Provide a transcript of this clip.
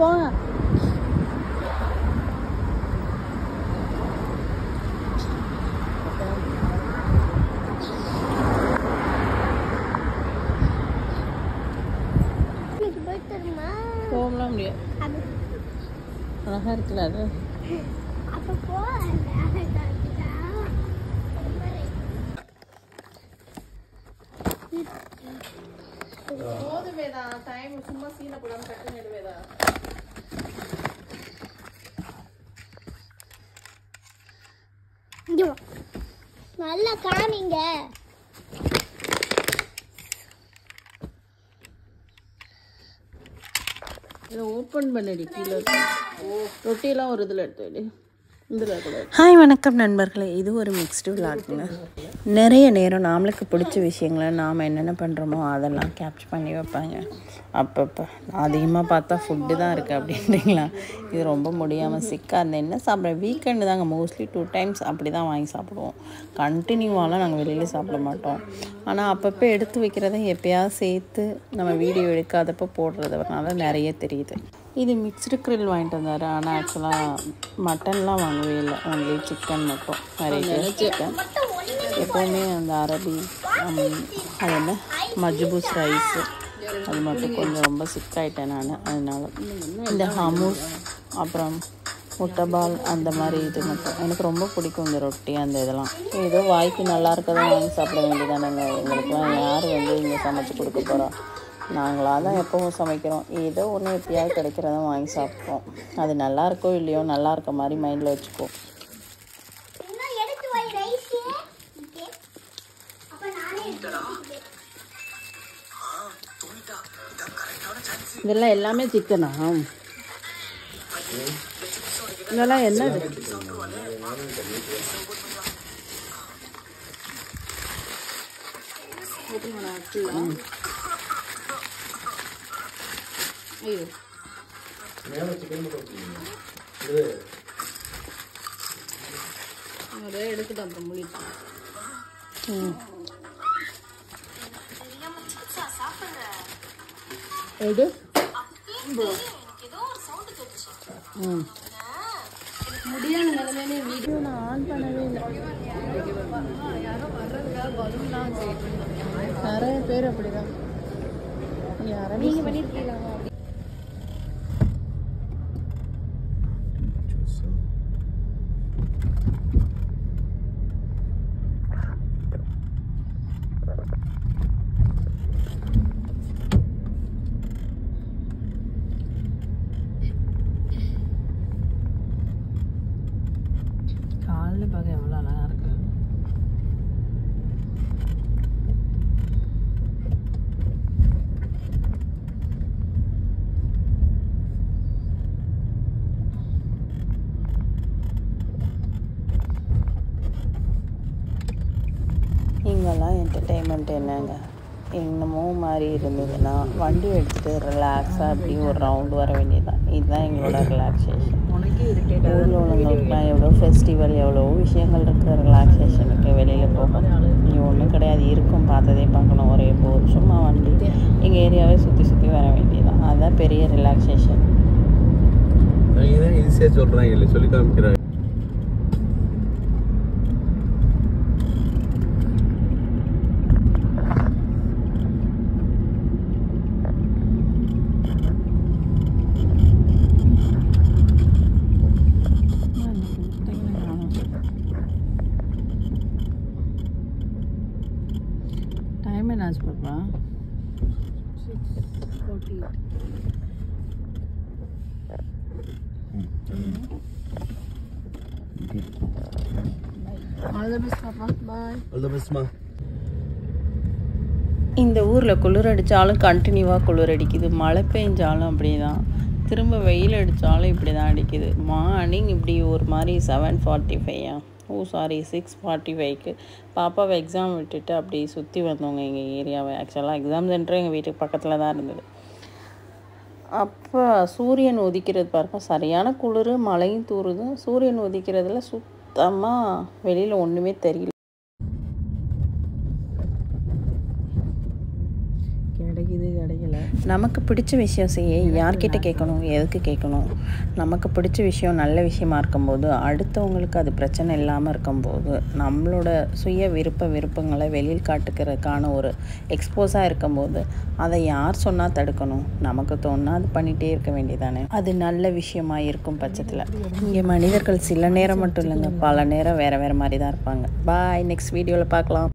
போங்க. போகலாம் முடியாது. அழகா இருக்குல்ல அது. போதுவேதா டைம் சும்மா சீன போடாம கட்டு நடுவேதா. நல்லா காமிங்க. இதை ஓப்பன் பண்ணடி. கீழே ரொட்டியெல்லாம் ஒரு இதில் எடுத்து ஹாய் வணக்கம் நண்பர்களே, இது ஒரு மிக்ஸ்டு விளாட்டுங்க. நிறைய நேரம் நம்மளுக்கு பிடிச்ச விஷயங்களை நாம் என்னென்ன பண்ணுறோமோ அதெல்லாம் கேப்சர் பண்ணி வைப்பாங்க. அப்பப்போ அதிகமாக பார்த்தா ஃபுட்டு தான் இருக்குது அப்படின்றீங்களா? இது ரொம்ப முடியாமல் சிக்காக இருந்தேன். என்ன சாப்பிட்றேன், வீக்கெண்டு தாங்க மோஸ்ட்லி 2 times அப்படி தான் வாங்கி சாப்பிடுவோம். கண்டினியூவாலாம் நாங்கள் வெளியில் சாப்பிட மாட்டோம். ஆனால் அப்பப்போ எடுத்து வைக்கிறத எப்போயாவது சேர்த்து நம்ம வீடியோ எடுக்காதப்போ போடுறதுனால நிறைய தெரியுது. இது மிக்ஸ்டு கிரில் வாங்கிட்டு வந்தார். ஆனால் ஆக்சுவலாக மட்டன்லாம் வாங்கவே இல்லை, ஒன்லி சிக்கன் மட்டும். நிறைய சிக்கன் எப்போவுமே அந்த அரபி அது என்ன மஜ்பூஸ் ரைஸு அது மட்டும் கொஞ்சம் ரொம்ப சிக்காயிட்டேன் நான். அதனால் இந்த ஹமூஸ் அப்புறம் முட்டைபால் அந்த மாதிரி இது மட்டும் எனக்கு ரொம்ப பிடிக்கும். இந்த ரொட்டி அந்த இதெல்லாம் ஏதோ வாய்க்கு நல்லா இருக்கதான் வாங்கி சாப்பிட வேண்டியதானங்க. எங்களுக்குலாம் யார் இங்கே சமைச்சு கொடுக்க போகிறோம்? நாங்களாக தான் எப்பவும் சமைக்கிறோம். ஏதோ ஒன்று எப்பயாவது கிடைக்கிறதான் வாங்கி சாப்பிட்றோம். அது நல்லா இருக்கோ இல்லையோ, நல்லா இருக்க மாதிரி மைண்டில் வச்சுக்கோ. இதெல்லாம் எல்லாமே சிக்கனா? இதெல்லாம் என்னது? ஐயோ எடுத்துட்டு அப்புறம் முடித்தான். எது முடியாத நிலைமையிலே வீடியோ நான் ஆன் பண்ணவே இல்லை. நிறைய பேர் அப்படிதான். நீங்க பண்ணிருக்கீங்களா? காலில் பார்க்க எவ்வளோ அழகாக இருக்கு. இங்கெல்லாம் என்டர்டெயின்மெண்ட் என்னங்க, என்னமோ மாதிரி இருந்ததுன்னா வண்டி எடுத்துகிட்டு ரிலாக்ஸாக அப்படி ஒரு ரவுண்டு வர வேண்டியதுதான். இதுதான் எங்களோட ரிலாக்ஸேஷன். ஊரில் உள்ளவங்களுக்குலாம் எவ்வளோ ஃபெஸ்டிவல் எவ்வளோ விஷயங்கள் இருக்குது ரிலாக்ஸேஷனுக்கு. வெளியில் போகணும் இங்கே ஒன்றும் கிடையாது, இருக்கும் பார்த்ததே பார்க்கணும். ஒரே போர் சும்மா வண்டி எங்கள் ஏரியாவே சுற்றி சுற்றி வர வேண்டியதுதான். அதுதான் பெரிய ரிலாக்ஸேஷன். ஈஸியாக சொல்கிறாங்க இல்லை, சொல்லி காமிக்கிறாங்க. டைம் என்ன ஆச்சு பாப்பா? 6:48. All the best பாப்பா. Bye. All the best மா. இந்த ஊரில் குளிர் அடித்தாலும் கண்டினியூவாக குளிர் அடிக்குது, மழை பெஞ்சாலும் அப்படி தான், திரும்ப வெயில் அடித்தாலும் இப்படி தான் அடிக்குது. மார்னிங் இப்படி ஒரு மாதிரி 7:45 சாரி 6:45க்கு பாப்பாவை எக்ஸாம் விட்டுட்டு அப்படியே சுற்றி வந்தோங்க எங்கள் ஏரியாவை. ஆக்சுவலாக எக்ஸாம் சென்டர் எங்கள் வீட்டுக்கு பக்கத்தில் தான் இருந்தது. அப்போ சூரியன் உதிக்கிறது பாருங்க, சரியான குளிர், மழையும் தூறுது. சூரியன் உதிக்கிறதுல சுத்தமாக வெளியில் ஒன்றுமே தெரியல. கிடைக்கல. நமக்கு பிடிச்ச விஷயம் செய்ய யார்கிட்ட கேட்கணும், எதுக்கு கேட்கணும்? நமக்கு பிடிச்ச விஷயம் நல்ல விஷயமா இருக்கும்போது, அடுத்தவங்களுக்கு அது பிரச்சனை இல்லாமல் இருக்கும்போது, நம்மளோட சுய விருப்பங்களை வெளியில் காட்டுக்கிறதுக்கான ஒரு எக்ஸ்போஸாக இருக்கும்போது, அதை யார் சொன்னால் தடுக்கணும்? நமக்கு தோணுனா அது பண்ணிகிட்டே இருக்க வேண்டியதானே. அது நல்ல விஷயமா இருக்கும் பட்சத்தில். இங்கே மனிதர்கள் சில நேரம் மட்டும் இல்லைங்க, பல நேரம் வேறு மாதிரி தான் இருப்பாங்க. பாய், நெக்ஸ்ட் வீடியோவில் பார்க்கலாம்.